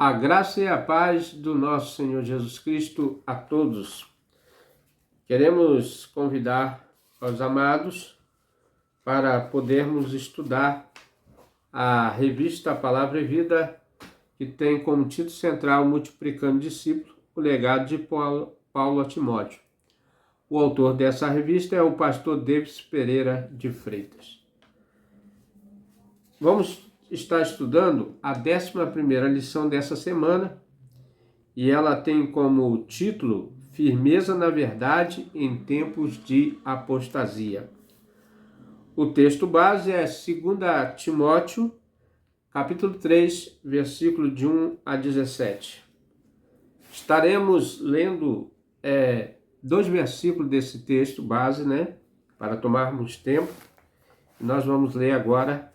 A graça e a paz do nosso Senhor Jesus Cristo a todos. Queremos convidar os amados para podermos estudar a revista Palavra e Vida, que tem como título central Multiplicando Discípulos, o legado de Paulo a Timóteo. O autor dessa revista é o pastor Davis Pereira de Freitas. Vamos estar estudando a 11ª lição dessa semana e ela tem como título Firmeza na Verdade em Tempos de Apostasia. O texto base é 2 Timóteo, capítulo 3, versículo de 1 a 17. Estaremos lendo 2 versículos desse texto base, para tomarmos tempo. Nós vamos ler agora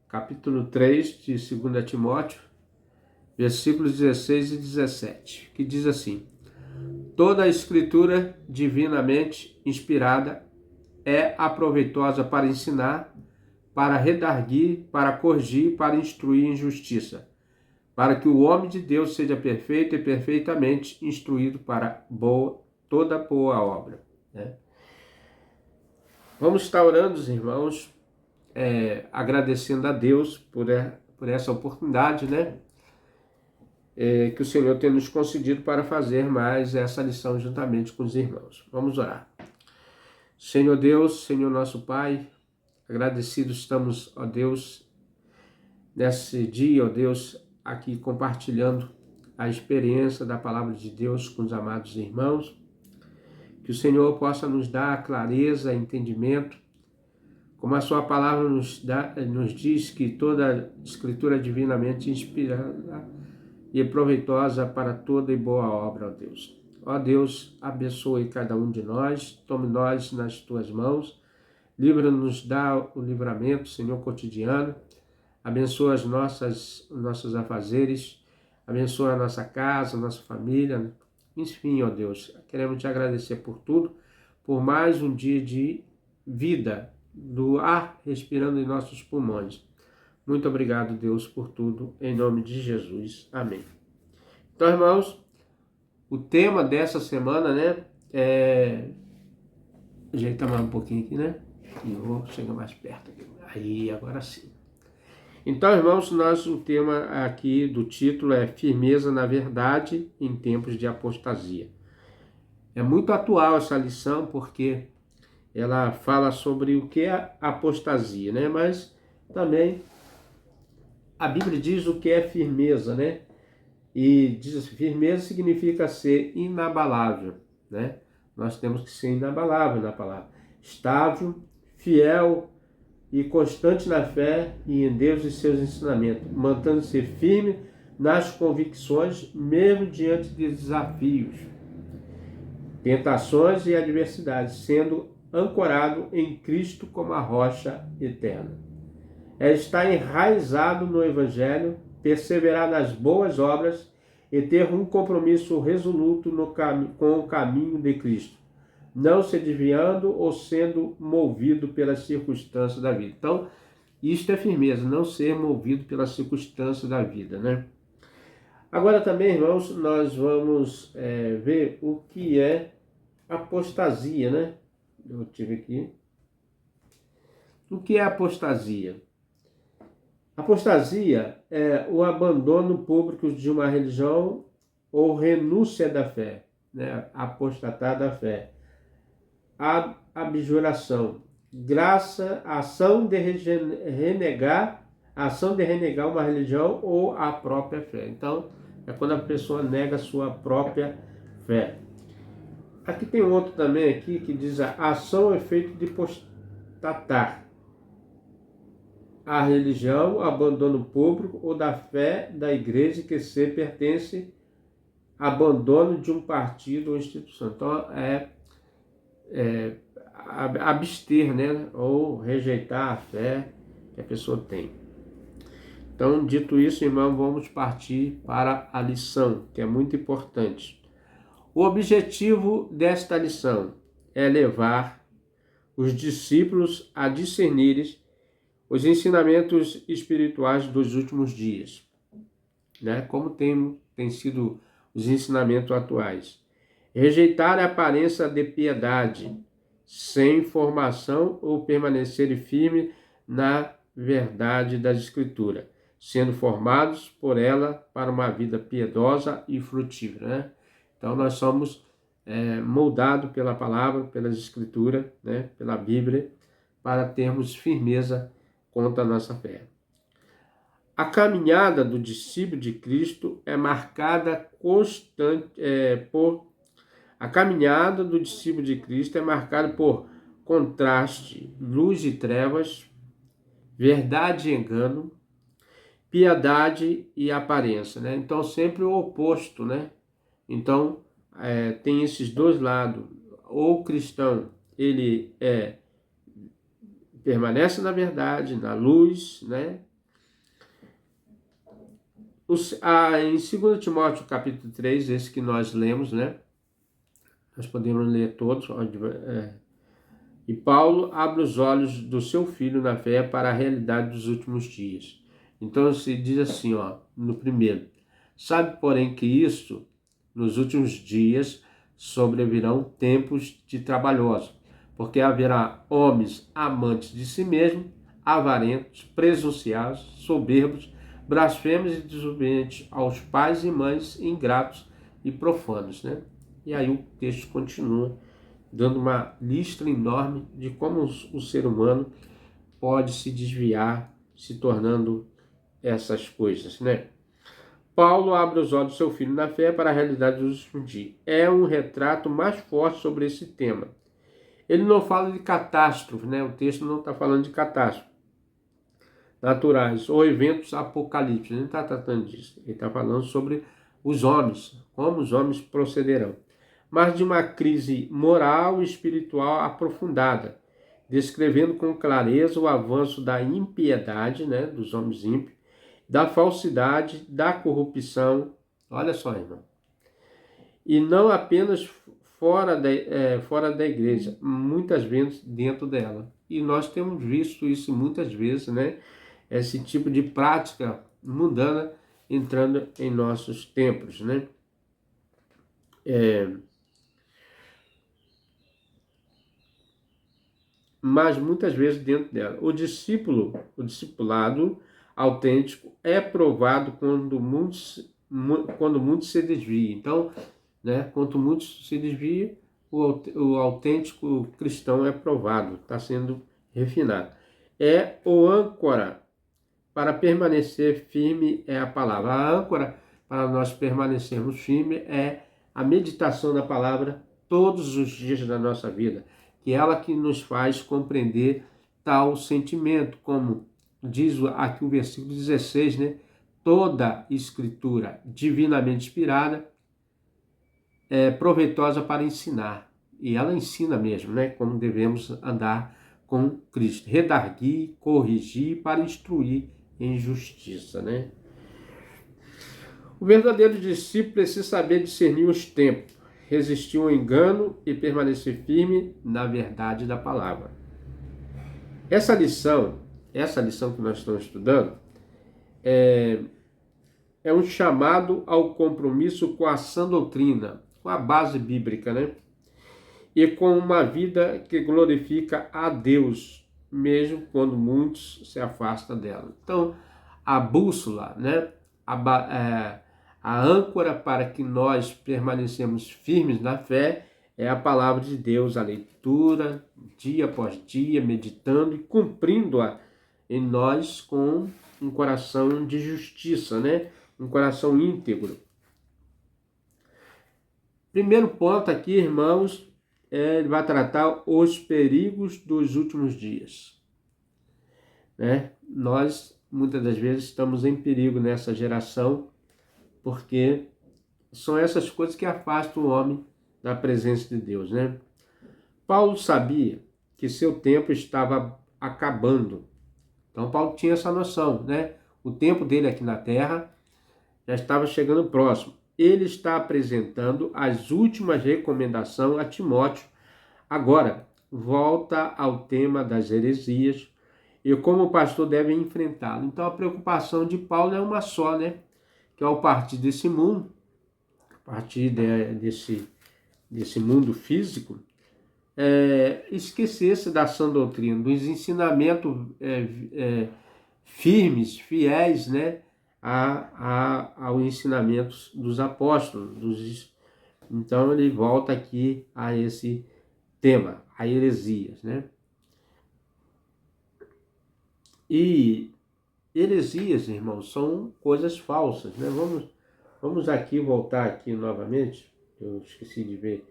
capítulo 3 de 2 Timóteo, versículos 16 e 17, que diz assim: Toda a escritura divinamente inspirada é aproveitosa para ensinar, para redarguir, para corrigir, para instruir em justiça, para que o homem de Deus seja perfeito e perfeitamente instruído para toda boa obra. Vamos estar orando, irmãos, agradecendo a Deus por essa oportunidade, que o Senhor tem nos concedido para fazer mais essa lição juntamente com os irmãos. Vamos orar. Senhor Deus, Senhor nosso Pai, agradecidos estamos, ó Deus, nesse dia, ó Deus, aqui compartilhando a experiência da Palavra de Deus com os amados irmãos. Que o Senhor possa nos dar clareza, entendimento, como a sua palavra nos diz que toda escritura é divinamente inspirada e proveitosa para toda e boa obra, ó Deus. Ó Deus, abençoe cada um de nós, tome nós nas tuas mãos, livra-nos, dá o livramento, Senhor, cotidiano, abençoa os nossos afazeres, abençoa a nossa casa, a nossa família, enfim, ó Deus, queremos te agradecer por tudo, por mais um dia de vida, do ar respirando em nossos pulmões. Muito obrigado, Deus, por tudo, em nome de Jesus. Amém. Então, irmãos, o tema dessa semana, ajeitar mais um pouquinho aqui, E eu vou chegar mais perto aqui. Aí, agora sim. Então, irmãos, o tema aqui do título é Firmeza na Verdade em Tempos de Apostasia. É muito atual essa lição, porque ela fala sobre o que é apostasia, Mas também a Bíblia diz o que é firmeza, E diz assim, firmeza significa ser inabalável, Nós temos que ser inabalável na palavra. Estável, fiel e constante na fé e em Deus e seus ensinamentos, mantendo-se firme nas convicções, mesmo diante de desafios, tentações e adversidades, sendo ancorado em Cristo como a rocha eterna. É estar enraizado no Evangelho, perseverar nas boas obras e ter um compromisso resoluto com o caminho de Cristo, não se desviando ou sendo movido pelas circunstâncias da vida. Então, isto é firmeza, não ser movido pelas circunstâncias da vida, Agora também, irmãos, nós vamos ver o que é apostasia, Eu tive aqui. O que é apostasia? Apostasia é o abandono público de uma religião ou renúncia da fé, Apostatar da fé. Abjuração. Graça, ação de renegar uma religião ou a própria fé. Então, é quando a pessoa nega a sua própria fé. Aqui tem outro também aqui que diz a ação ou efeito de apostatar a religião, abandono público ou da fé da igreja que se pertence, abandono de um partido ou instituição. Então, abster, ou rejeitar a fé que a pessoa tem. Então, dito isso, irmão, vamos partir para a lição, que é muito importante. O objetivo desta lição é levar os discípulos a discernirem os ensinamentos espirituais dos últimos dias. né? Como tem sido os ensinamentos atuais. Rejeitar a aparência de piedade, sem formação ou permanecer firme na verdade das Escrituras, sendo formados por ela para uma vida piedosa e frutífera, né? Então nós somos moldados pela palavra, pelas Escrituras, né? Pela Bíblia, para termos firmeza quanto à nossa fé. A caminhada do discípulo de Cristo é marcada A caminhada do discípulo de Cristo é marcada por contraste, luz e trevas, verdade e engano, piedade e aparência, né? Então, sempre o oposto, né? Então, tem esses dois lados. O cristão, ele permanece na verdade, na luz, né? Em 2 Timóteo capítulo 3, esse que nós lemos, né? Nós podemos ler todos. E Paulo abre os olhos do seu filho na fé para a realidade dos últimos dias. Então se diz assim, no primeiro: sabe, porém, que isto, nos últimos dias, sobrevirão tempos de trabalhosos, porque haverá homens amantes de si mesmos, avarentos, presunciosos, soberbos, blasfemos e desobedientes aos pais e mães, ingratos e profanos, né? E aí o texto continua, dando uma lista enorme de como o ser humano pode se desviar, se tornando essas coisas, né? Paulo abre os olhos do seu filho na fé para a realidade dos últimos dias. É um retrato mais forte sobre esse tema. Ele não fala de catástrofe, né? O texto não está falando de catástrofe naturais ou eventos apocalípticos. Ele não está tratando disso. Ele está falando sobre os homens, como os homens procederão, mas de uma crise moral e espiritual aprofundada, descrevendo com clareza o avanço da impiedade, né, dos homens ímpios, da falsidade, da corrupção, olha só, irmão, e não apenas fora da igreja, muitas vezes dentro dela. E nós temos visto isso muitas vezes, né, esse tipo de prática mundana entrando em nossos templos, né? Mas muitas vezes dentro dela. O discipulado autêntico é provado quando muitos se desviam. Então, né, quanto muitos se desviam, o autêntico cristão é provado, está sendo refinado. É o âncora para permanecer firme é a palavra. A âncora para nós permanecermos firmes é a meditação da palavra todos os dias da nossa vida, que é ela que nos faz compreender tal sentimento, como diz aqui o versículo 16, né? Toda escritura divinamente inspirada é proveitosa para ensinar, e ela ensina mesmo, né? Como devemos andar com Cristo, redarguir, corrigir, para instruir em justiça, né? O verdadeiro discípulo precisa saber discernir os tempos, resistir ao engano e permanecer firme na verdade da palavra. Essa lição que nós estamos estudando, é um chamado ao compromisso com a sã doutrina, com a base bíblica, né? E com uma vida que glorifica a Deus, mesmo quando muitos se afastam dela. Então, a bússola, né? A âncora para que nós permanecemos firmes na fé é a palavra de Deus, a leitura, dia após dia, meditando e cumprindo-a em nós com um coração de justiça, né? Um coração íntegro. Primeiro ponto aqui, irmãos, ele vai tratar os perigos dos últimos dias, né? Nós, muitas das vezes, estamos em perigo nessa geração, porque são essas coisas que afastam o homem da presença de Deus, né? Paulo sabia que seu tempo estava acabando. Então, Paulo tinha essa noção, né? O tempo dele aqui na terra já estava chegando próximo. Ele está apresentando as últimas recomendações a Timóteo. Agora, volta ao tema das heresias e como o pastor deve enfrentá-lo. Então, a preocupação de Paulo é uma só, né? que ao partir desse mundo, a partir desse mundo físico, esquecesse da sã doutrina, dos ensinamentos firmes, fiéis, né, ao ensinamento dos apóstolos. Então ele volta aqui a esse tema, a heresias, né? E heresias, irmãos, são coisas falsas, né? Vamos aqui voltar aqui novamente. Eu esqueci de ver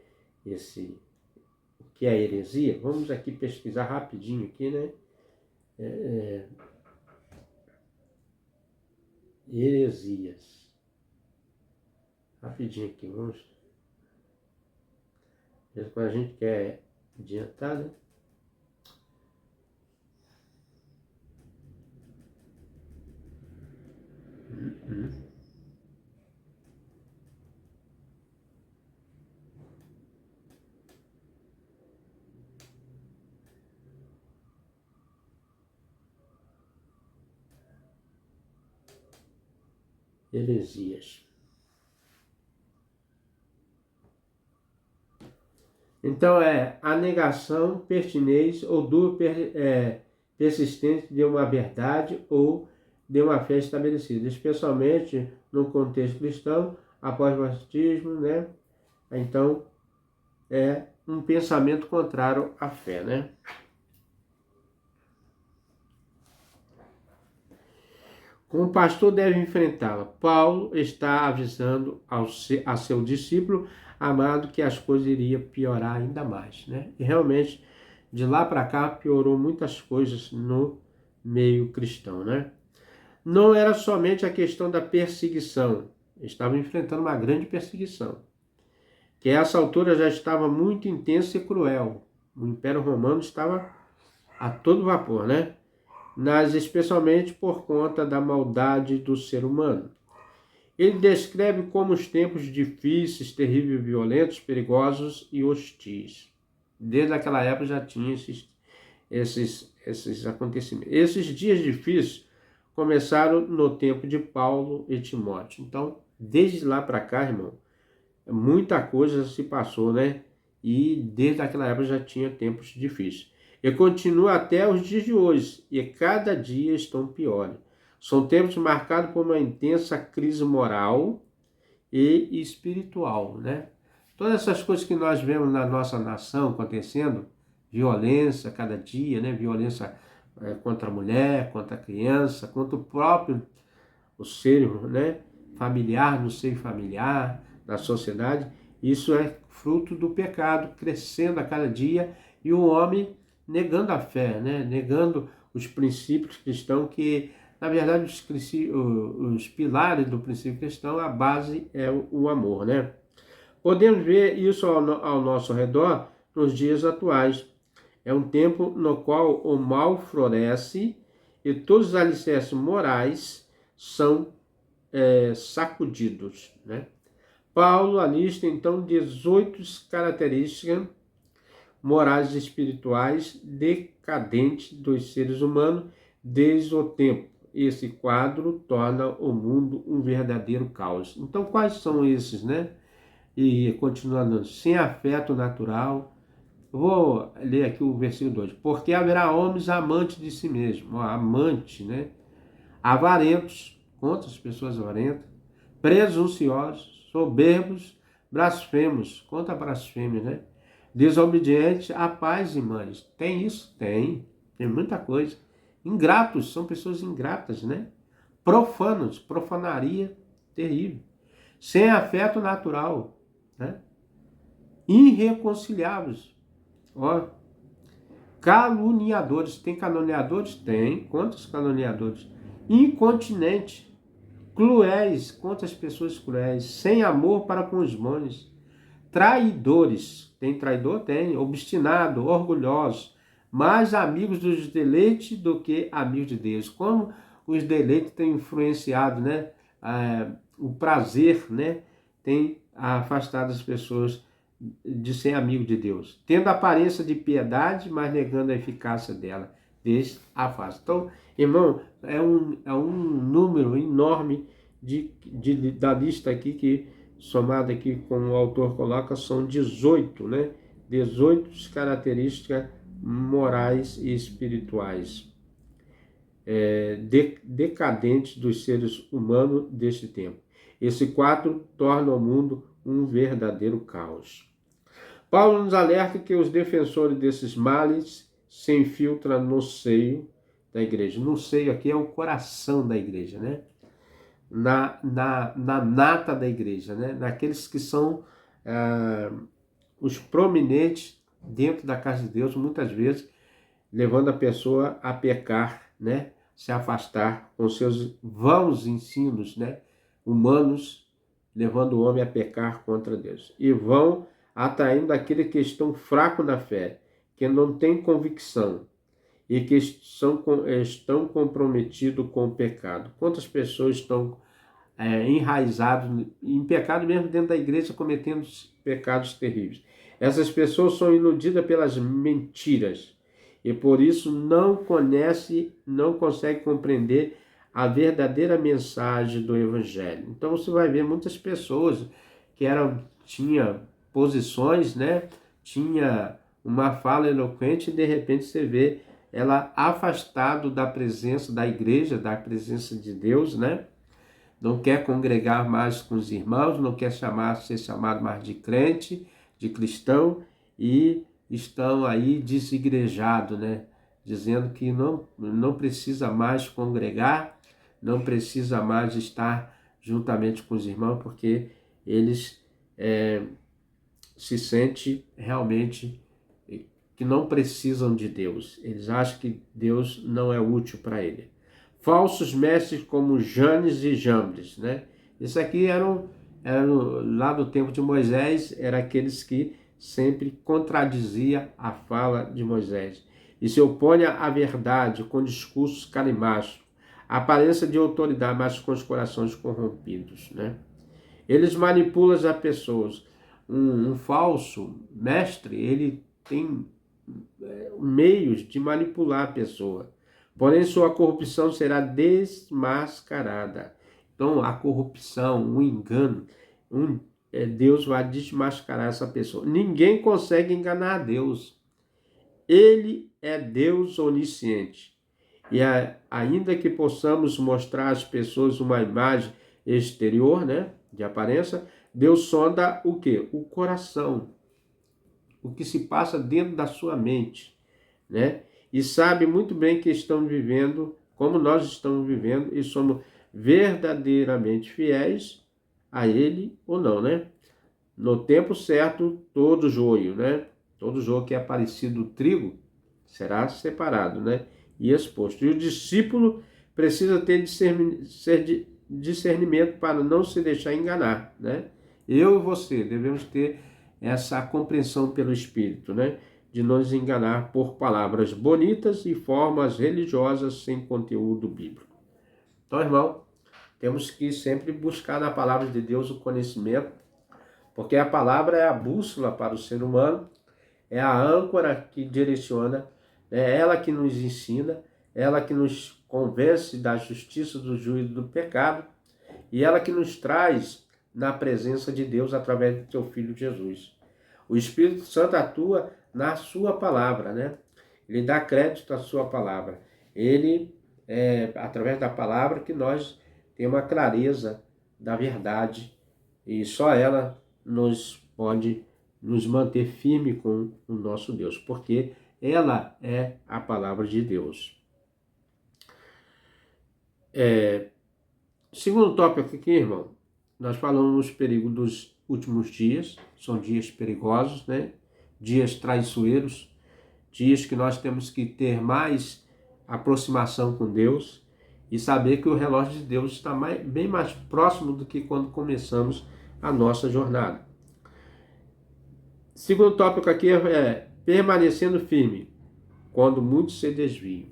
o que é heresia. Vamos aqui pesquisar rapidinho aqui, né? Heresias. Rapidinho aqui, vamos. Quando a gente quer adiantar, né? Heresias. Então a negação, pertinez ou dúvida persistente de uma verdade ou de uma fé estabelecida, especialmente no contexto cristão, após o batismo, né? Então, é um pensamento contrário à fé, né? Como o pastor deve enfrentá-la? Paulo está avisando a seu discípulo amado que as coisas iriam piorar ainda mais, né? E realmente, de lá para cá, piorou muitas coisas no meio cristão, né? Não era somente a questão da perseguição, estavam enfrentando uma grande perseguição, que a essa altura já estava muito intensa e cruel. O Império Romano estava a todo vapor, né? Especialmente por conta da maldade do ser humano. Ele descreve como os tempos difíceis, terríveis, violentos, perigosos e hostis. Desde aquela época já tinha esses acontecimentos. Esses dias difíceis começaram no tempo de Paulo e Timóteo. Então, desde lá para cá, irmão, muita coisa se passou, né? E desde aquela época já tinha tempos difíceis. E continua até os dias de hoje, e cada dia estão piores. São tempos marcados por uma intensa crise moral e espiritual, né? Todas essas coisas que nós vemos na nossa nação acontecendo, violência cada dia, né? Violência contra a mulher, contra a criança, contra o ser, né? Familiar, no seio familiar, da sociedade. Isso é fruto do pecado, crescendo a cada dia, e o homem negando a fé, né? Negando os princípios cristãos, que, na verdade, os pilares do princípio cristão, a base é o amor, né? Podemos ver isso ao nosso redor nos dias atuais. É um tempo no qual o mal floresce e todos os alicerces morais são sacudidos, né? Paulo alista então 18 características morais e espirituais decadentes dos seres humanos desde o tempo. Esse quadro torna o mundo um verdadeiro caos. Então, quais são esses, né? E continuando, sem afeto natural. Eu vou ler aqui o versículo 2. Porque haverá homens amantes de si mesmo, amante, né? Avarentos, contra as pessoas avarentas, presunçosos, soberbos, blasfemos, contra a blasfêmia, né? Desobedientes a pais e mães. Tem isso? Tem muita coisa. Ingratos, são pessoas ingratas, né? Profanos, profanaria terrível. Sem afeto natural, né? Irreconciliáveis. Ó, caluniadores. Tem caluniadores? Tem. Quantos caluniadores? Incontinente. Cruéis, contra as pessoas cruéis. Sem amor para com os bons. Traidores. Tem traidor? Tem. Obstinado, orgulhosos. Mais amigos dos deleites do que amigos de Deus. Como os deleites têm influenciado, né? O prazer, né? Tem afastado as pessoas de ser amigo de Deus. Tendo aparência de piedade, mas negando a eficácia dela. Desde afasta. Então, irmão, é um número enorme da lista aqui, que somada aqui como o autor coloca, são 18, né? 18 características morais e espirituais decadentes dos seres humanos deste tempo. Esse quadro torna o mundo um verdadeiro caos. Paulo nos alerta que os defensores desses males se infiltram no seio da igreja. No seio aqui é o coração da igreja, né? Na nata da igreja, né? Naqueles que são os prominentes dentro da casa de Deus, muitas vezes levando a pessoa a pecar, né? Se afastar com seus vãos ensinos, né? Humanos, levando o homem a pecar contra Deus. E vão atraindo aqueles que estão fracos na fé, que não têm convicção e que estão comprometidos com o pecado. Quantas pessoas estão enraizadas em pecado mesmo dentro da igreja, cometendo pecados terríveis? Essas pessoas são iludidas pelas mentiras e por isso não consegue compreender a verdadeira mensagem do Evangelho. Então você vai ver muitas pessoas que tinha posições, né? Tinha uma fala eloquente e de repente você vê ela afastado da presença da igreja, da presença de Deus, né? Não quer congregar mais com os irmãos, não quer ser chamado mais de crente, de cristão, e estão aí desigrejados, né? Dizendo que não precisa mais congregar, não precisa mais estar juntamente com os irmãos, porque eles se sentem realmente que não precisam de Deus. Eles acham que Deus não é útil para ele. Falsos mestres como Janes e Jambres, né? Isso aqui eram lá do tempo de Moisés, eram aqueles que sempre contradizia a fala de Moisés e se opõe à verdade com discursos carimachos, aparência de autoridade, mas com os corações corrompidos, né? Eles manipulam as pessoas. Um falso mestre, ele tem meios de manipular a pessoa, porém sua corrupção será desmascarada. Então a corrupção, o engano, Deus vai desmascarar essa pessoa. Ninguém consegue enganar a Deus. Ele é Deus onisciente. E ainda que possamos mostrar às pessoas uma imagem exterior, né, de aparência, Deus sonda o quê? O coração. O que se passa dentro da sua mente, né? E sabe muito bem que estão vivendo como nós estamos vivendo e somos verdadeiramente fiéis a Ele ou não, né? No tempo certo, todo joio, né? Todo joio que é parecido do trigo será separado, né? E exposto. E o discípulo precisa ter discernimento para não se deixar enganar, né? Eu e você devemos ter essa compreensão pelo Espírito, né? De não nos enganar por palavras bonitas e formas religiosas sem conteúdo bíblico. Então, irmão, temos que sempre buscar na palavra de Deus o conhecimento, porque a palavra é a bússola para o ser humano, é a âncora que direciona, é ela que nos ensina, ela que nos convence da justiça, do juízo, do pecado, e ela que nos traz na presença de Deus através do seu Filho Jesus. O Espírito Santo atua na sua palavra, né? Ele dá crédito à sua palavra. Ele, através da palavra, que nós temos a clareza da verdade e só ela pode nos manter firme com o nosso Deus, porque ela é a palavra de Deus. Segundo tópico aqui, irmão, nós falamos dos perigos dos últimos dias, são dias perigosos, né? Dias traiçoeiros, dias que nós temos que ter mais aproximação com Deus e saber que o relógio de Deus está bem mais próximo do que quando começamos a nossa jornada. Segundo tópico aqui é permanecendo firme quando muitos se desviam,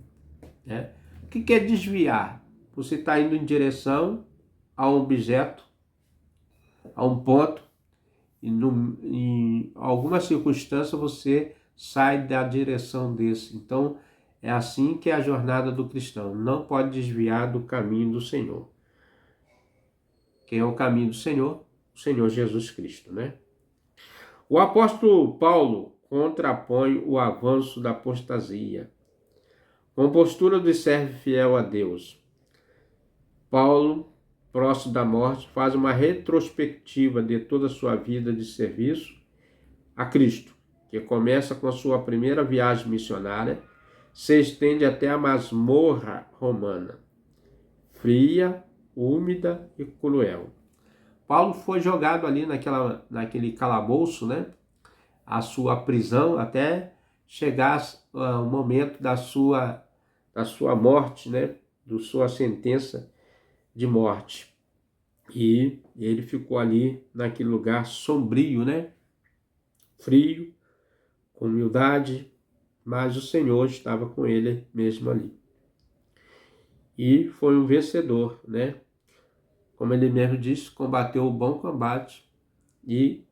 né? O que é desviar? Você está indo em direção a um objeto, a um ponto, e em alguma circunstância você sai da direção desse. Então, é assim que é a jornada do cristão. Não pode desviar do caminho do Senhor. quem é o caminho do Senhor? O Senhor Jesus Cristo, né? O apóstolo Paulo contrapõe o avanço da apostasia com postura de servo fiel a Deus. Paulo, próximo da morte, faz uma retrospectiva de toda a sua vida de serviço a Cristo, que começa com a sua primeira viagem missionária, se estende até a masmorra romana, fria, úmida e cruel. Paulo foi jogado ali naquele calabouço, né? A sua prisão, até chegar o momento da sua morte, né? Da sua sentença de morte. E ele ficou ali naquele lugar sombrio, né? Frio, com humildade, mas o Senhor estava com ele mesmo ali. E foi um vencedor, né? Como ele mesmo disse, combateu o bom combate e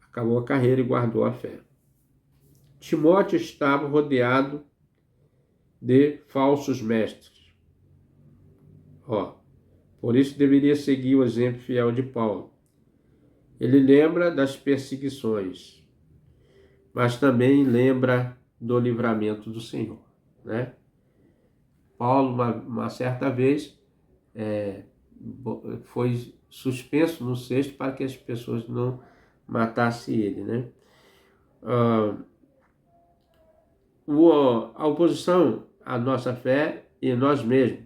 acabou a carreira e guardou a fé. Timóteo estava rodeado de falsos mestres. Por isso deveria seguir o exemplo fiel de Paulo. Ele lembra das perseguições, mas também lembra do livramento do Senhor, né? Paulo, uma certa vez, foi suspenso no cesto para que as pessoas não matassem ele, né? A oposição à nossa fé e nós mesmos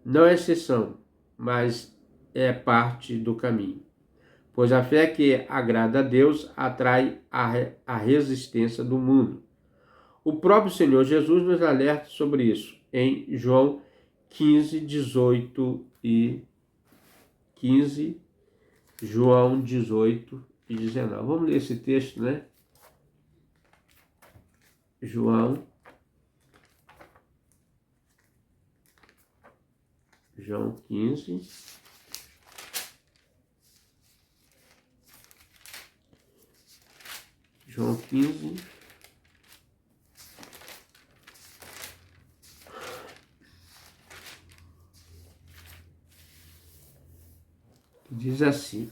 não é exceção, mas é parte do caminho. Pois a fé que agrada a Deus atrai a resistência do mundo. O próprio Senhor Jesus nos alerta sobre isso em João 15, 18 e 15, João 18 e 19. Vamos ler esse texto, né? João 15. João 15. Diz assim: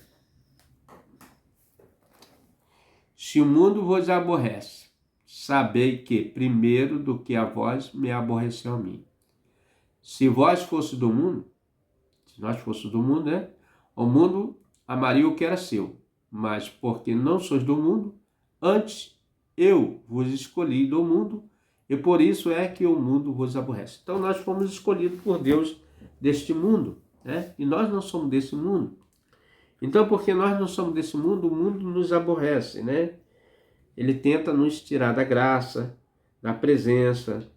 se o mundo vos aborrece, sabei que, primeiro do que a vós, me aborreceu a mim. Se vós fosse do mundo, se nós fôssemos do mundo, né? O mundo amaria o que era seu, mas porque não sois do mundo, antes eu vos escolhi do mundo, e por isso é que o mundo vos aborrece. Então nós fomos escolhidos por Deus deste mundo, né? E nós não somos desse mundo. Então, porque nós não somos desse mundo, o mundo nos aborrece, né? Ele tenta nos tirar da graça, da presença,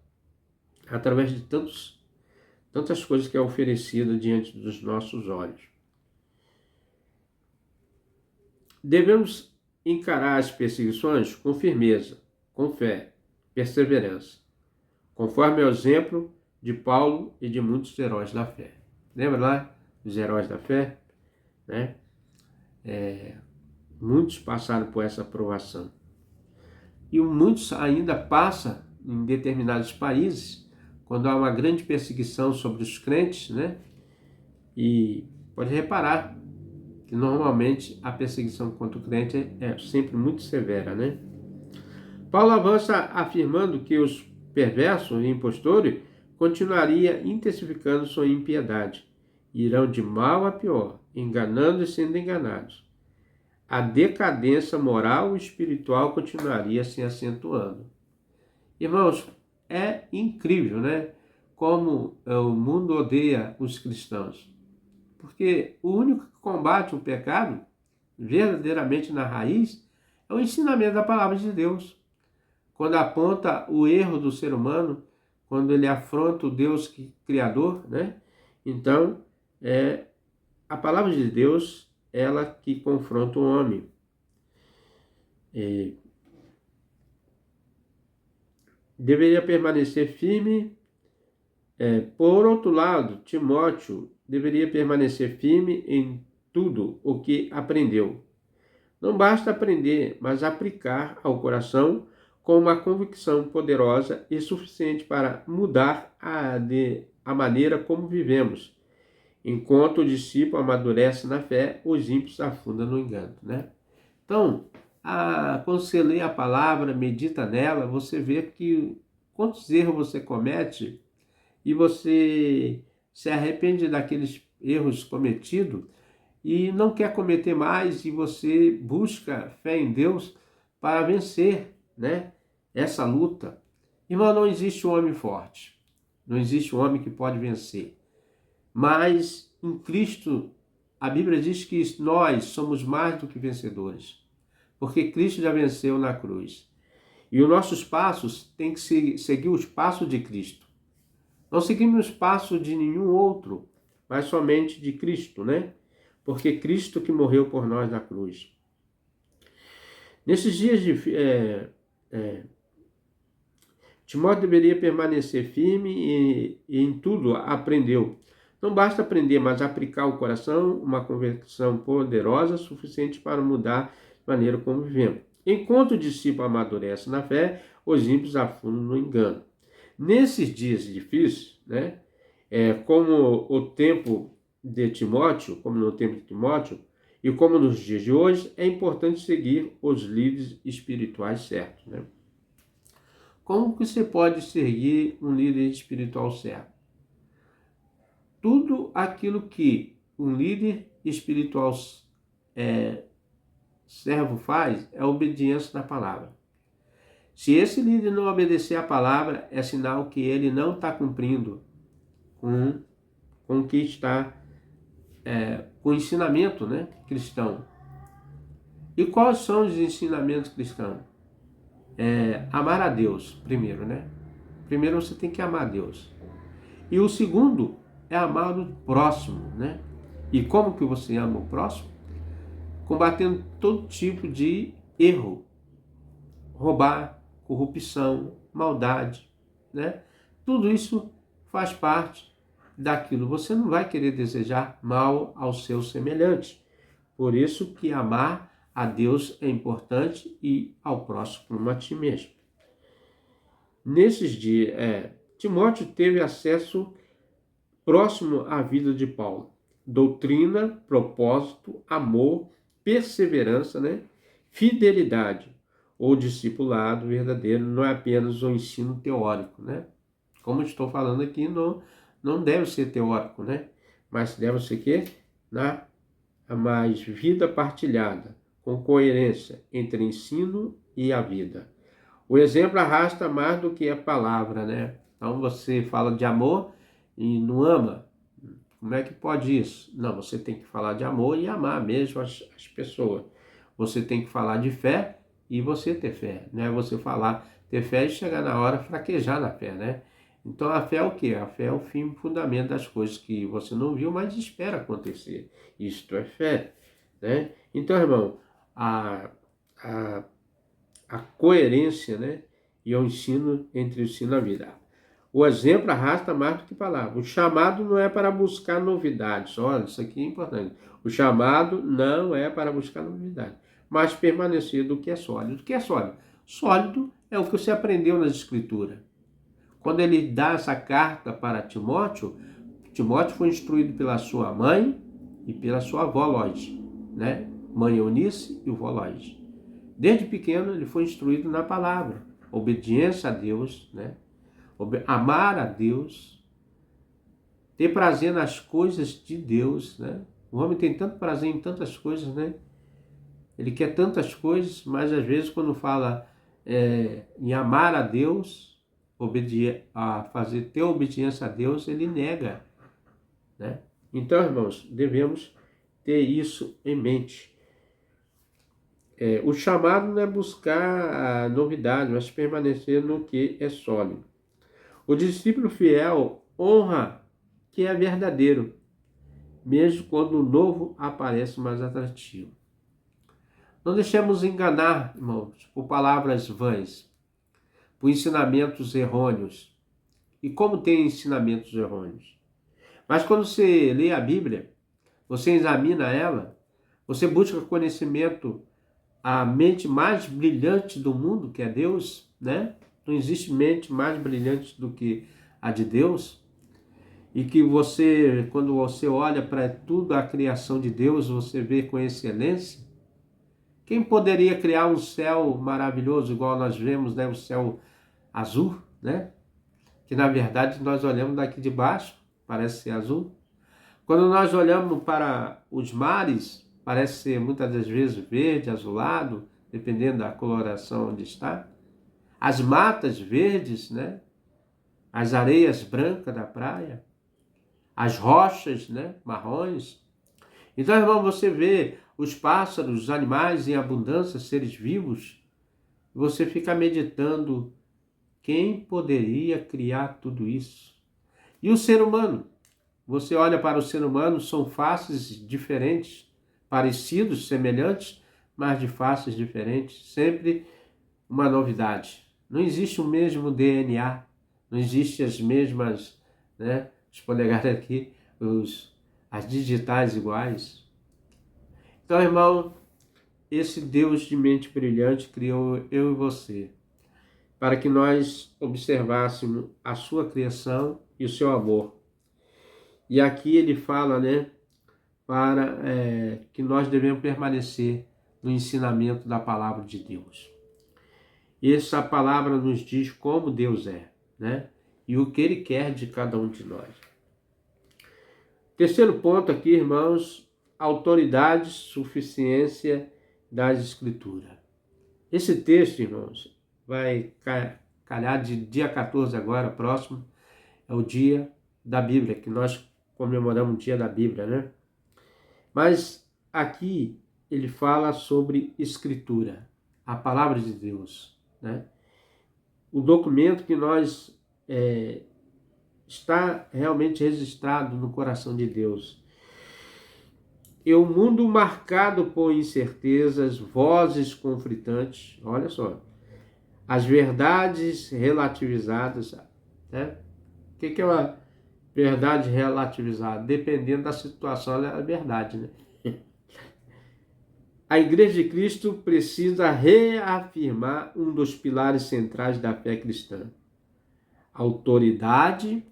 através de tantas coisas que é oferecido diante dos nossos olhos. Devemos encarar as perseguições com firmeza, com fé, perseverança, conforme o exemplo de Paulo e de muitos heróis da fé. Lembra lá dos heróis da fé? Né? Muitos passaram por essa provação. E muitos ainda passam em determinados países, quando há uma grande perseguição sobre os crentes, né? E pode reparar que normalmente a perseguição contra o crente é sempre muito severa, né? Paulo avança afirmando que os perversos e impostores continuariam intensificando sua impiedade, irão de mal a pior, enganando e sendo enganados. A decadência moral e espiritual continuaria se acentuando. Irmãos, é incrível, né? Como o mundo odeia os cristãos. Porque o único que combate o pecado, verdadeiramente na raiz, é o ensinamento da palavra de Deus. Quando aponta o erro do ser humano, quando ele afronta o Deus Criador, né? Então, a palavra de Deus, ela que confronta o homem. Deveria permanecer firme. Por outro lado, Timóteo deveria permanecer firme em tudo o que aprendeu. Não basta aprender, mas aplicar ao coração com uma convicção poderosa e suficiente para mudar a maneira como vivemos, Enquanto o discípulo amadurece na fé, os ímpios afundam no engano, né? Então, quando você lê a palavra, medita nela, você vê que quantos erros você comete e você se arrepende daqueles erros cometidos e não quer cometer mais, e você busca fé em Deus para vencer, né, essa luta. Irmão, não existe um homem forte, não existe um homem que pode vencer, mas em Cristo a Bíblia diz que nós somos mais do que vencedores, porque Cristo já venceu na cruz. E os nossos passos têm que seguir os passos de Cristo. Não seguimos os passos de nenhum outro, mas somente de Cristo, né? Porque Cristo que morreu por nós na cruz. Nesses dias Timóteo deveria permanecer firme e em tudo aprendeu. Não basta aprender, mas aplicar o coração, uma conversão poderosa suficiente para mudar a maneira como vivemos. Enquanto o discípulo amadurece na fé, os ímpios afundam no engano. Nesses dias difíceis, né, como o tempo de Timóteo, como no tempo de Timóteo, e como nos dias de hoje, é importante seguir os líderes espirituais certos, né? Como que você pode seguir um líder espiritual certo? Tudo aquilo que um líder espiritual servo faz é obediência na palavra. Se esse líder não obedecer a palavra, é sinal que ele não está cumprindo com o que está, com o ensinamento, né, cristão. E quais são os ensinamentos cristãos? Amar a Deus, primeiro, né? Primeiro você tem que amar a Deus. E o segundo é amar o próximo, né? E como que você ama o próximo? Combatendo todo tipo de erro. Roubar, corrupção, maldade, né? Tudo isso faz parte daquilo. Você não vai querer desejar mal ao seu semelhante. Por isso que amar a Deus é importante e ao próximo como a ti mesmo. Nesses dias, Timóteo teve acesso próximo à vida de Paulo. Doutrina, propósito, amor, perseverança, né? Fidelidade. O discipulado verdadeiro não é apenas um ensino teórico, né? Como estou falando aqui, não deve ser teórico, né? Mas deve ser que mais vida partilhada, com coerência entre ensino e a vida. O exemplo arrasta mais do que a palavra, né? Então você fala de amor e não ama. Como é que pode isso? Não, você tem que falar de amor e amar mesmo as pessoas. Você tem que falar de fé e você ter fé, né? Você falar, ter fé e chegar na hora fraquejar na fé, né? Então a fé é o quê? A fé é o fim e fundamento das coisas que você não viu, mas espera acontecer. Isto é fé, né? Então, irmão, a coerência, né? E o ensino entre o ensino e a vida. O exemplo arrasta mais do que palavra. O chamado não é para buscar novidades. Olha, isso aqui é importante. O chamado não é para buscar novidades, mas permanecer do que é sólido. O que é sólido? Sólido é o que você aprendeu nas Escrituras. Quando ele dá essa carta para Timóteo, Timóteo foi instruído pela sua mãe e pela sua avó Loide, né? Mãe Eunice e vó Loide. Desde pequeno ele foi instruído na palavra, obediência a Deus, né? Amar a Deus, ter prazer nas coisas de Deus, né? O homem tem tanto prazer em tantas coisas, né? Ele quer tantas coisas, mas às vezes quando fala em amar a Deus, ter obediência a Deus, ele nega, né? Então, irmãos, devemos ter isso em mente. O chamado não é buscar a novidade, mas permanecer no que é sólido. O discípulo fiel honra que é verdadeiro, mesmo quando o novo aparece mais atrativo. Não deixemos enganar, irmãos, por palavras vãs, por ensinamentos errôneos. E como tem ensinamentos errôneos? Mas quando você lê a Bíblia, você examina ela, você busca conhecimento, a mente mais brilhante do mundo, que é Deus, né? Não existe mente mais brilhante do que a de Deus. e que você, quando você olha para tudo a criação de Deus, você vê com excelência. Quem poderia criar um céu maravilhoso, igual nós vemos, né, o céu azul, né? Que na verdade nós olhamos daqui de baixo, parece ser azul. Quando nós olhamos para os mares, parece ser muitas das vezes verde, azulado, dependendo da coloração onde está. As matas verdes, né? As areias brancas da praia, as rochas, né? Marrons. Então, irmão, você vê os pássaros, os animais em abundância, seres vivos, e você fica meditando quem poderia criar tudo isso. E o ser humano? Você olha para o ser humano, são faces diferentes, parecidos, semelhantes, mas de faces diferentes, sempre uma novidade. Não existe o mesmo DNA, não existe as mesmas, né? Os polegares aqui, as digitais iguais. Então, irmão, esse Deus de mente brilhante criou eu e você, para que nós observássemos a sua criação e o seu amor. E aqui ele fala, né, para que nós devemos permanecer no ensinamento da palavra de Deus. Essa palavra nos diz como Deus é, né, e o que ele quer de cada um de nós. Terceiro ponto aqui, irmãos, autoridade, suficiência das Escrituras. Esse texto, irmãos, vai calhar de dia 14 agora, próximo, é o dia da Bíblia, que nós comemoramos o dia da Bíblia, né? Mas aqui ele fala sobre Escritura, a palavra de Deus, né? O documento que nós está realmente registrado no coração de Deus. E o mundo marcado por incertezas, vozes conflitantes, olha só, as verdades relativizadas, né? O que é uma verdade relativizada? Dependendo da situação, ela é verdade, né? A Igreja de Cristo precisa reafirmar um dos pilares centrais da fé cristã: autoridade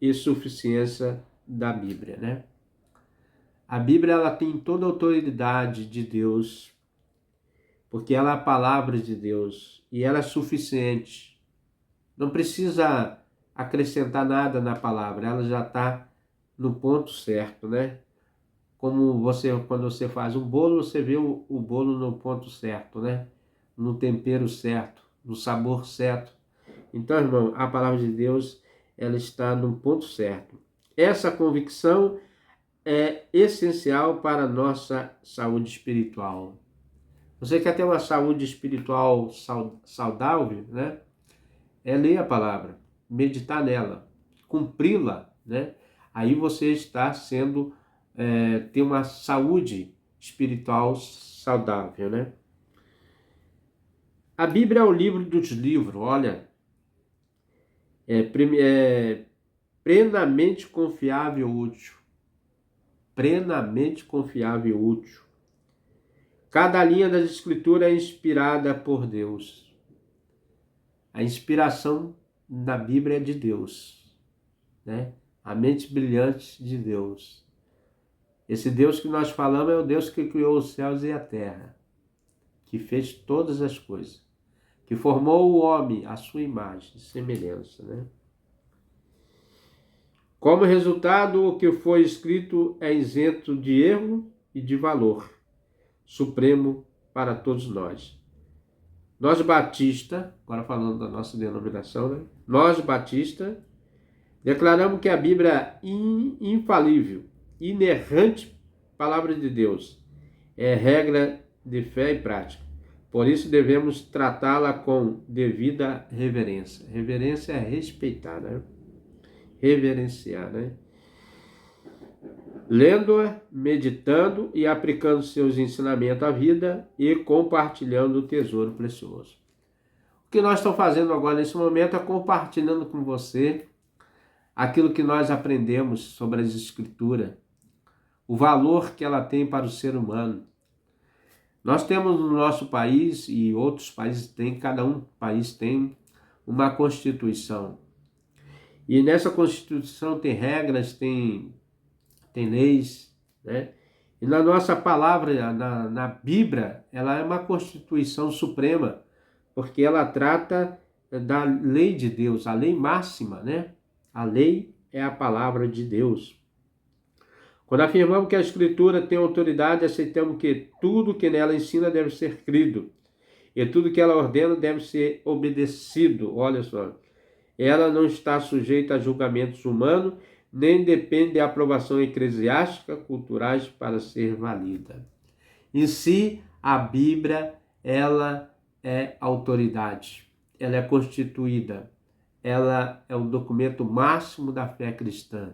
e suficiência da Bíblia, né? A Bíblia, ela tem toda a autoridade de Deus, porque ela é a palavra de Deus e ela é suficiente. Não precisa acrescentar nada na palavra, ela já está no ponto certo, né? Como quando você faz um bolo, você vê o bolo no ponto certo, né? No tempero certo, no sabor certo. Então, irmão, a palavra de Deus, ela está no ponto certo. Essa convicção é essencial para a nossa saúde espiritual. Você quer ter uma saúde espiritual saudável, né? É ler a palavra, meditar nela, cumpri-la, né? Aí você está sendo, tem uma saúde espiritual saudável, né? A Bíblia é o livro dos livros, olha, é plenamente confiável e útil. Plenamente confiável e útil. Cada linha das Escrituras é inspirada por Deus. A inspiração na Bíblia é de Deus, né? A mente brilhante de Deus. Esse Deus que nós falamos é o Deus que criou os céus e a terra, que fez todas as coisas, que formou o homem à sua imagem e semelhança, né? Como resultado, o que foi escrito é isento de erro e de valor supremo para todos nós. Nós Batista, agora falando da nossa denominação, né? Nós Batista, declaramos que a Bíblia é infalível, inerrante palavra de Deus, é regra de fé e prática. Por isso devemos tratá-la com devida reverência. Reverência é respeitar, né? Reverenciar, né? Lendo-a, meditando e aplicando seus ensinamentos à vida e compartilhando o tesouro precioso. O que nós estamos fazendo agora nesse momento é compartilhando com você aquilo que nós aprendemos sobre as Escrituras, o valor que ela tem para o ser humano. Nós temos no nosso país, e outros países têm, cada um país tem uma Constituição. E nessa Constituição tem regras, tem leis, né? E na nossa palavra, na Bíblia, ela é uma Constituição suprema, porque ela trata da lei de Deus, a lei máxima, né? A lei é a palavra de Deus. Quando afirmamos que a Escritura tem autoridade, aceitamos que tudo que nela ensina deve ser crido, e tudo que ela ordena deve ser obedecido. Olha só, ela não está sujeita a julgamentos humanos, nem depende de aprovação eclesiástica, culturais para ser válida. Em si, a Bíblia, ela é autoridade, ela é constituída, ela é o documento máximo da fé cristã.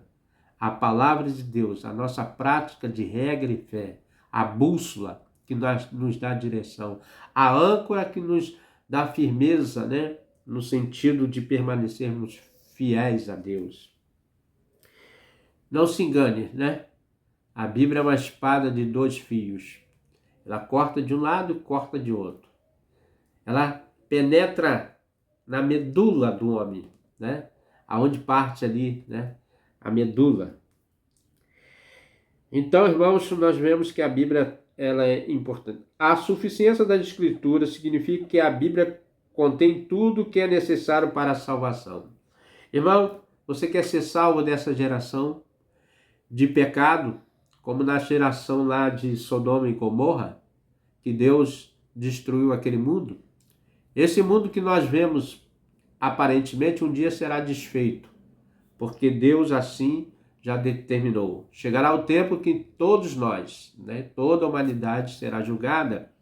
A palavra de Deus, a nossa prática de regra e fé, a bússola que nos dá direção, a âncora que nos dá firmeza, né? No sentido de permanecermos fiéis a Deus. Não se engane, né? A Bíblia é uma espada de 2 fios. Ela corta de um lado e corta de outro. Ela penetra na medula do homem, né? Aonde parte ali, né? A medula. Então, irmãos, nós vemos que a Bíblia ela é importante. A suficiência das Escrituras significa que a Bíblia contém tudo o que é necessário para a salvação. Irmão, você quer ser salvo dessa geração de pecado, como na geração lá de Sodoma e Gomorra, que Deus destruiu aquele mundo? Esse mundo que nós vemos, aparentemente, um dia será desfeito, porque Deus assim já determinou. Chegará o tempo que todos nós, né, toda a humanidade será julgada.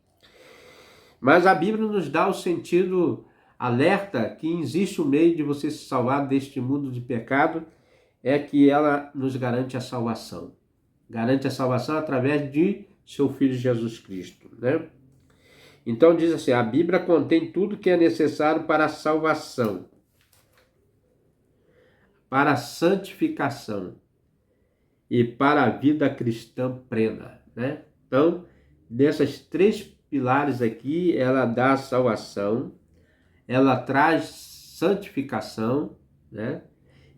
Mas a Bíblia nos dá o sentido alerta que existe um meio de você se salvar deste mundo de pecado, é que ela nos garante a salvação. Garante a salvação através de seu Filho Jesus Cristo, né? Então diz assim, a Bíblia contém tudo que é necessário para a salvação, para a santificação e para a vida cristã plena, né? Então, dessas 3 pilares aqui, ela dá a salvação, ela traz santificação, né?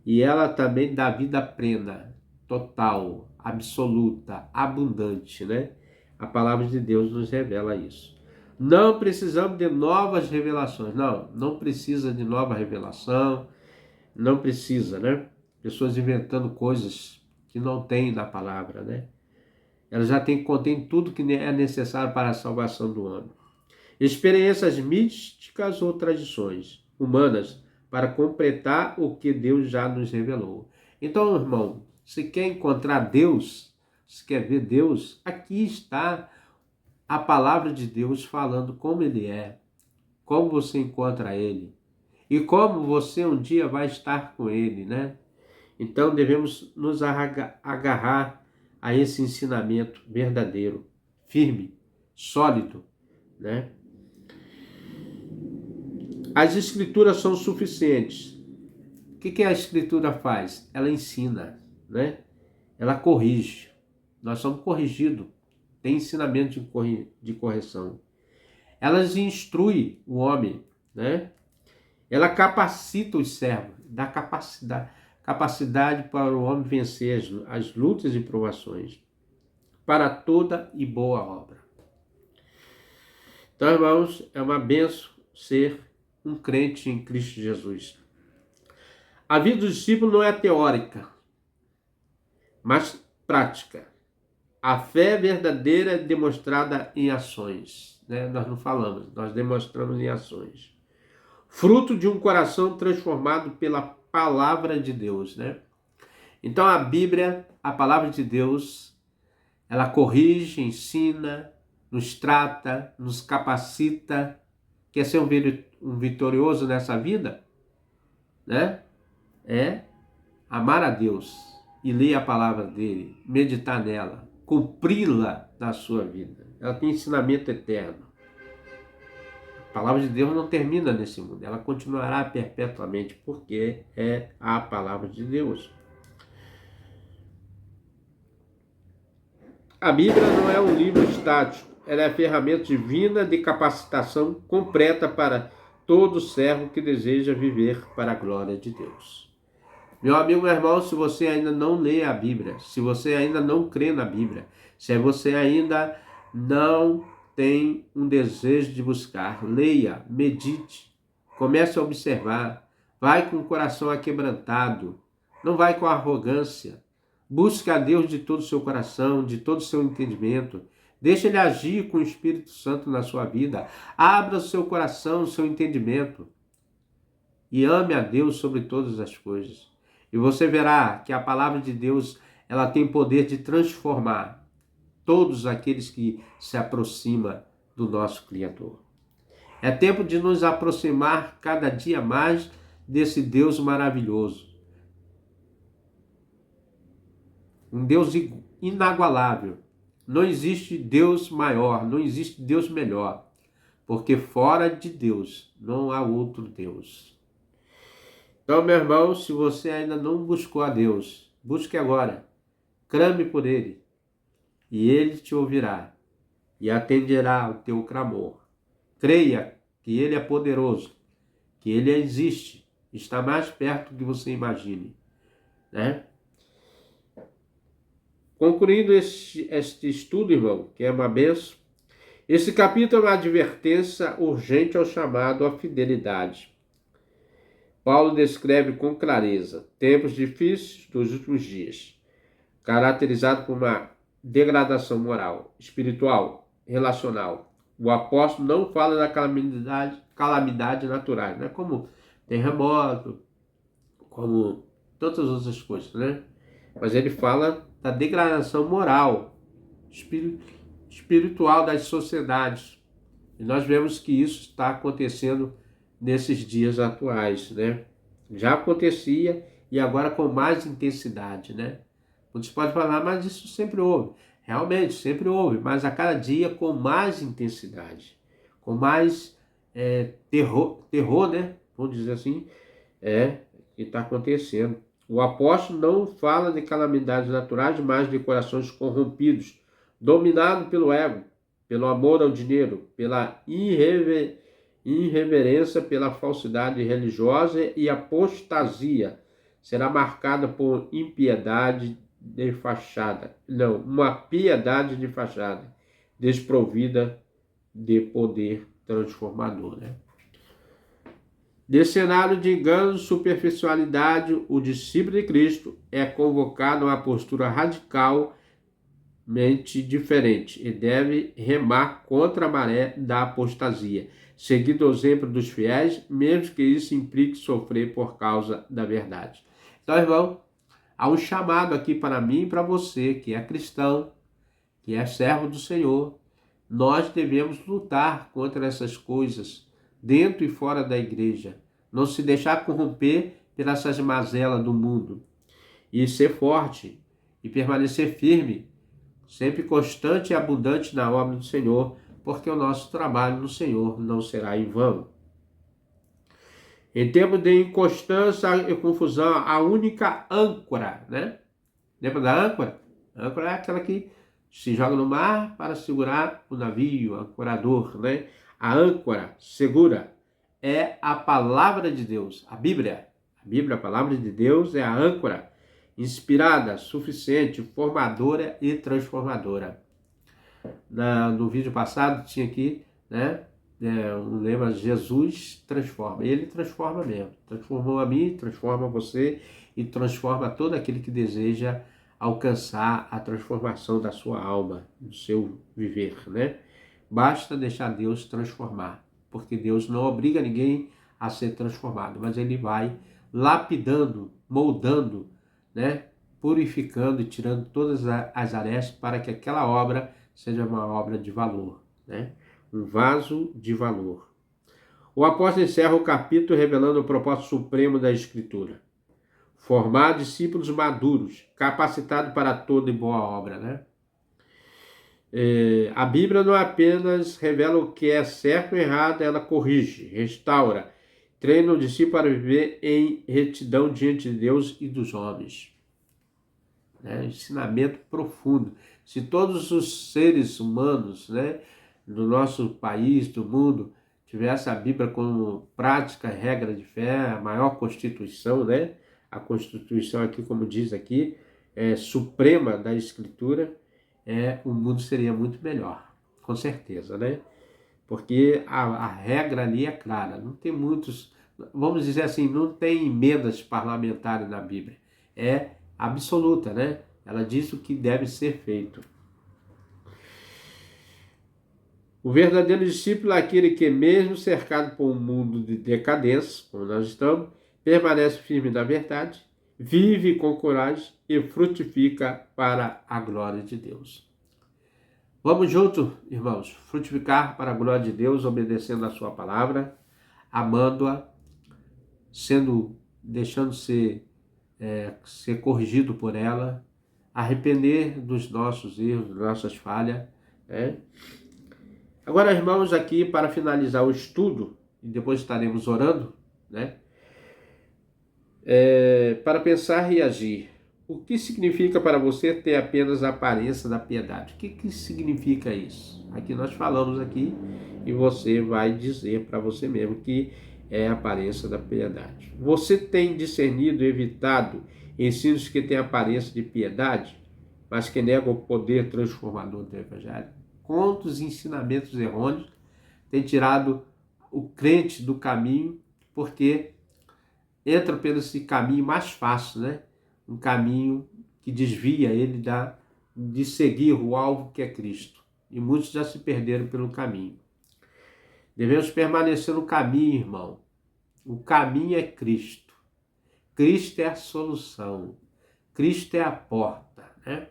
E ela também dá vida plena, total, absoluta, abundante, né? A palavra de Deus nos revela isso. Não precisamos de novas revelações, não precisa de nova revelação, não precisa, né? Pessoas inventando coisas que não tem na palavra, né? Ela já contém tudo que é necessário para a salvação do homem. Experiências místicas ou tradições humanas para completar o que Deus já nos revelou. Então, irmão, se quer encontrar Deus, se quer ver Deus, aqui está a palavra de Deus falando como Ele é, como você encontra Ele e como você um dia vai estar com Ele, né? Então devemos nos agarrar a esse ensinamento verdadeiro, firme, sólido, né? As Escrituras são suficientes. O que a Escritura faz? Ela ensina, né? Ela corrige. Nós somos corrigidos. Tem ensinamento de correção. Ela instrui o homem, né? Ela capacita os servos, dá capacidade para o homem vencer as lutas e provações, para toda e boa obra. Então, irmãos, é uma bênção ser um crente em Cristo Jesus. A vida do discípulo não é teórica, mas prática. A fé verdadeira é demonstrada em ações, né? Nós não falamos, nós demonstramos em ações. Fruto de um coração transformado pela palavra de Deus, né? Então a Bíblia, a palavra de Deus, ela corrige, ensina, nos trata, nos capacita. Quer ser um vitorioso nessa vida? Né? É amar a Deus e ler a palavra dele, meditar nela, cumpri-la na sua vida. Ela tem ensinamento eterno. A palavra de Deus não termina nesse mundo, ela continuará perpetuamente, porque é a palavra de Deus. A Bíblia não é um livro estático, ela é a ferramenta divina de capacitação completa para todo servo que deseja viver para a glória de Deus. Meu amigo, meu irmão, se você ainda não lê a Bíblia, se você ainda não crê na Bíblia, se você ainda não tem um desejo de buscar, leia, medite, comece a observar, vai com o coração aquebrantado, não vai com arrogância, busque a Deus de todo o seu coração, de todo o seu entendimento, deixe Ele agir com o Espírito Santo na sua vida, abra o seu coração, o seu entendimento e ame a Deus sobre todas as coisas. E você verá que a palavra de Deus, ela tem poder de transformar todos aqueles que se aproximam do nosso Criador. É tempo de nos aproximar cada dia mais desse Deus maravilhoso. Um Deus inagualável. Não existe Deus maior, não existe Deus melhor, porque fora de Deus não há outro Deus. Então, meu irmão, se você ainda não buscou a Deus, busque agora. Clame por Ele, e Ele te ouvirá e atenderá o teu clamor. Creia que Ele é poderoso, que Ele existe, está mais perto do que você imagine, né? Concluindo este estudo, irmão, que é uma benção, esse capítulo é uma advertência urgente ao chamado à fidelidade. Paulo descreve com clareza tempos difíceis dos últimos dias, caracterizado por uma degradação moral, espiritual, relacional. O apóstolo não fala da calamidade naturais, né? Como terremoto, como tantas outras coisas, né? Mas ele fala da degradação moral, espiritual das sociedades. E nós vemos que isso está acontecendo nesses dias atuais, né? Já acontecia e agora com mais intensidade, né? Muitos podem falar, mas isso sempre houve. Realmente, sempre houve, mas a cada dia com mais intensidade, com mais terror, né? Vamos dizer assim, que está acontecendo. O apóstolo não fala de calamidades naturais, mas de corações corrompidos, dominados pelo ego, pelo amor ao dinheiro, pela irreverência, pela falsidade religiosa e apostasia. Será marcada por impiedade de fachada. Não, uma piedade de fachada, desprovida de poder transformador, né? Nesse cenário de engano, superficialidade, o discípulo de Cristo é convocado a uma postura radicalmente diferente e deve remar contra a maré da apostasia, seguindo o exemplo dos fiéis, mesmo que isso implique sofrer por causa da verdade. Então, irmão, há um chamado aqui para mim e para você, que é cristão, que é servo do Senhor. Nós devemos lutar contra essas coisas, dentro e fora da igreja. Não se deixar corromper pelas mazelas do mundo. E ser forte e permanecer firme, sempre constante e abundante na obra do Senhor, porque o nosso trabalho no Senhor não será em vão. Em tempos de inconstância e confusão, a única âncora, né? Lembra da âncora? A âncora é aquela que se joga no mar para segurar o navio, ancorador, né? A âncora segura é a palavra de Deus, a Bíblia. A Bíblia, a palavra de Deus, é a âncora inspirada, suficiente, formadora e transformadora. No vídeo passado tinha aqui, né? Um lema, Jesus transforma. Ele transforma mesmo. Transformou a mim, transforma você e transforma todo aquele que deseja alcançar a transformação da sua alma, do seu viver, né? Basta deixar Deus transformar, porque Deus não obriga ninguém a ser transformado, mas Ele vai lapidando, moldando, né? Purificando e tirando todas as arestas para que aquela obra seja uma obra de valor, né? Um vaso de valor. O apóstolo encerra o capítulo revelando o propósito supremo da Escritura. Formar discípulos maduros, capacitados para toda e boa obra, né? A Bíblia não apenas revela o que é certo e errado, ela corrige, restaura, treina o discípulo para viver em retidão diante de Deus e dos homens. Ensinamento profundo. Se todos os seres humanos, né, do nosso país, do mundo, tivesse a Bíblia como prática, regra de fé, a maior constituição, né, a Constituição aqui, como diz aqui, suprema da Escritura, o mundo seria muito melhor, com certeza, né? Porque a regra ali é clara, não tem muitos, vamos dizer assim, não tem emendas parlamentares na Bíblia, é absoluta, né? Ela diz o que deve ser feito. O verdadeiro discípulo é aquele que, mesmo cercado por um mundo de decadência, como nós estamos, permanece firme na verdade, vive com coragem e frutifica para a glória de Deus. Vamos juntos, irmãos, frutificar para a glória de Deus, obedecendo a sua palavra, amando-a, deixando ser corrigido por ela, arrepender dos nossos erros, das nossas falhas. Agora, irmãos, aqui para finalizar o estudo, e depois estaremos orando, para pensar e agir. O que significa para você ter apenas a aparência da piedade? O que significa isso? Aqui nós falamos aqui e você vai dizer para você mesmo que é a aparência da piedade. Você tem discernido e evitado ensinos que têm aparência de piedade, mas que negam o poder transformador do Evangelho? Quantos ensinamentos errôneos têm tirado o crente do caminho, porque entra pelo esse caminho mais fácil, né? Um caminho que desvia ele de seguir o alvo que é Cristo. E muitos já se perderam pelo caminho. Devemos permanecer no caminho, irmão. O caminho é Cristo. Cristo é a solução. Cristo é a porta, né?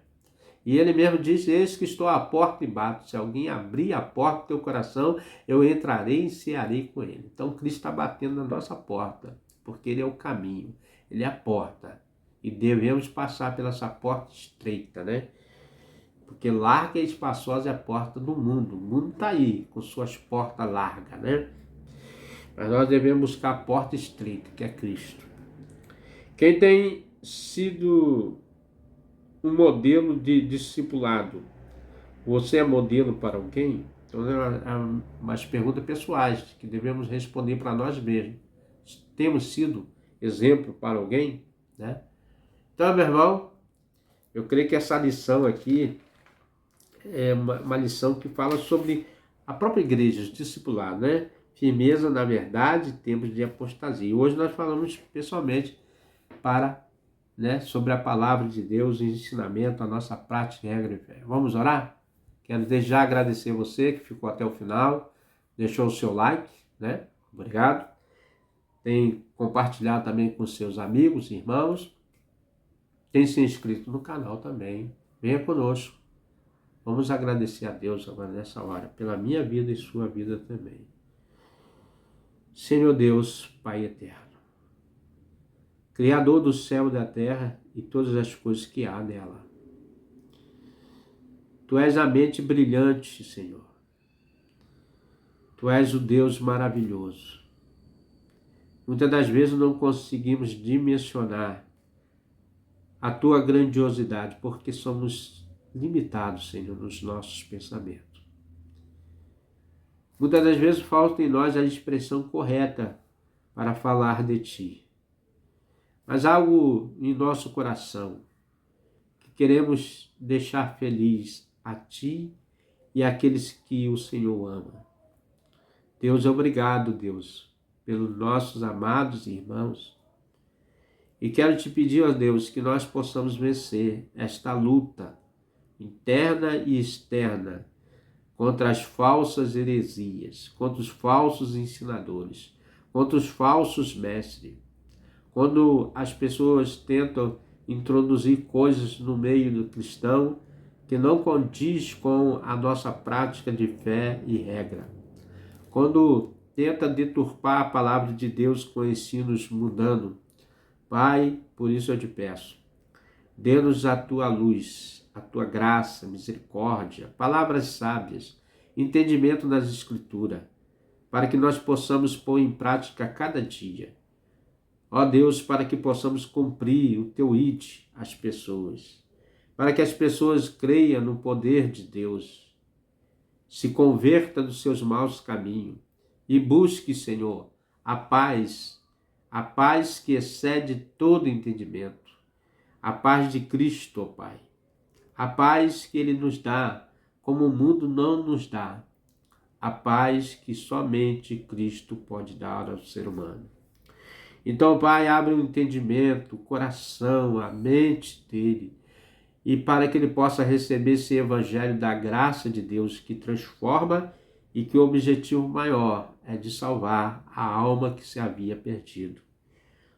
E ele mesmo diz: eis que estou à porta e bato. Se alguém abrir a porta do teu coração, eu entrarei e cearei com ele. Então Cristo está batendo na nossa porta, porque ele é o caminho, ele é a porta. E devemos passar pela essa porta estreita, né? Porque larga e espaçosa é a porta do mundo. O mundo está aí, com suas portas largas, né? Mas nós devemos buscar a porta estreita, que é Cristo. Quem tem sido um modelo de discipulado? Você é modelo para alguém? Então, umas perguntas pessoais que devemos responder para nós mesmos. Temos sido exemplo para alguém, né? Então, meu irmão, eu creio que essa lição aqui é uma lição que fala sobre a própria igreja, os discipulados, né? Firmeza na verdade, tempos de apostasia. E hoje nós falamos pessoalmente sobre a palavra de Deus, o ensinamento, a nossa prática, regra e fé. Vamos orar? Quero desde já agradecer você que ficou até o final, deixou o seu like, né? Obrigado. Tem compartilhado também com seus amigos, irmãos. Tem se inscrito no canal também. Venha conosco. Vamos agradecer a Deus agora nessa hora, pela minha vida e sua vida também. Senhor Deus, Pai eterno, Criador do céu e da terra e todas as coisas que há nela. Tu és a mente brilhante, Senhor. Tu és o Deus maravilhoso. Muitas das vezes não conseguimos dimensionar a tua grandiosidade, porque somos limitados, Senhor, nos nossos pensamentos. Muitas das vezes falta em nós a expressão correta para falar de ti. Mas algo em nosso coração que queremos deixar feliz a ti e àqueles que o Senhor ama. Deus, obrigado, Deus, pelos nossos amados irmãos. E quero te pedir, ó Deus, que nós possamos vencer esta luta interna e externa contra as falsas heresias, contra os falsos ensinadores, contra os falsos mestres. Quando as pessoas tentam introduzir coisas no meio do cristão que não condiz com a nossa prática de fé e regra. Quando tenta deturpar a palavra de Deus com ensinos mudando. Pai, por isso eu te peço, dê-nos a tua luz, a tua graça, misericórdia, palavras sábias, entendimento das Escrituras, para que nós possamos pôr em prática cada dia. Ó Deus, para que possamos cumprir o teu id às pessoas, para que as pessoas creiam no poder de Deus, se converta dos seus maus caminhos e busque, Senhor, a paz, a paz que excede todo entendimento, a paz de Cristo, ó Pai, a paz que Ele nos dá, como o mundo não nos dá, a paz que somente Cristo pode dar ao ser humano. Então, Pai, abre o entendimento, o coração, a mente dele, e para que ele possa receber esse evangelho da graça de Deus que transforma e que o objetivo maior é de salvar a alma que se havia perdido.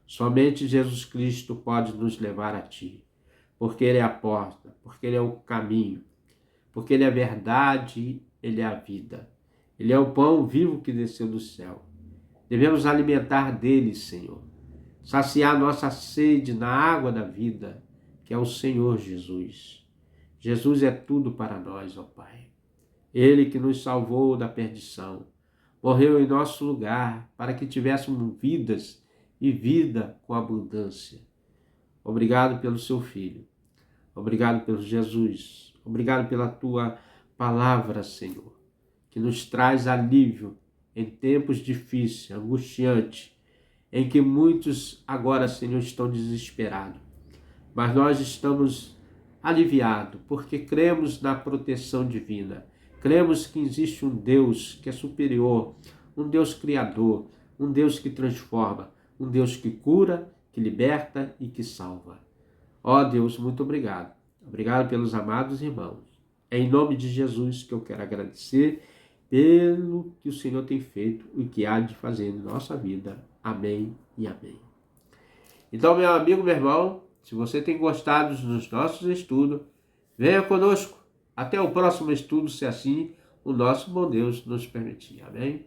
Somente Jesus Cristo pode nos levar a Ti, porque Ele é a porta, porque Ele é o caminho, porque Ele é a verdade, Ele é a vida. Ele é o pão vivo que desceu do céu. Devemos alimentar dele, Senhor. Saciar nossa sede na água da vida, que é o Senhor Jesus. Jesus é tudo para nós, ó Pai. Ele que nos salvou da perdição, morreu em nosso lugar para que tivéssemos vidas e vida com abundância. Obrigado pelo seu Filho. Obrigado pelo Jesus. Obrigado pela tua palavra, Senhor, que nos traz alívio em tempos difíceis, angustiantes, em que muitos agora, Senhor, estão desesperados. Mas nós estamos aliviados, porque cremos na proteção divina. Cremos que existe um Deus que é superior, um Deus criador, um Deus que transforma, um Deus que cura, que liberta e que salva. Ó Deus, muito obrigado. Obrigado pelos amados irmãos. É em nome de Jesus que eu quero agradecer pelo que o Senhor tem feito e que há de fazer em nossa vida. Amém e amém. Então, meu amigo, meu irmão, se você tem gostado dos nossos estudos, venha conosco. Até o próximo estudo, se assim o nosso bom Deus nos permitir. Amém?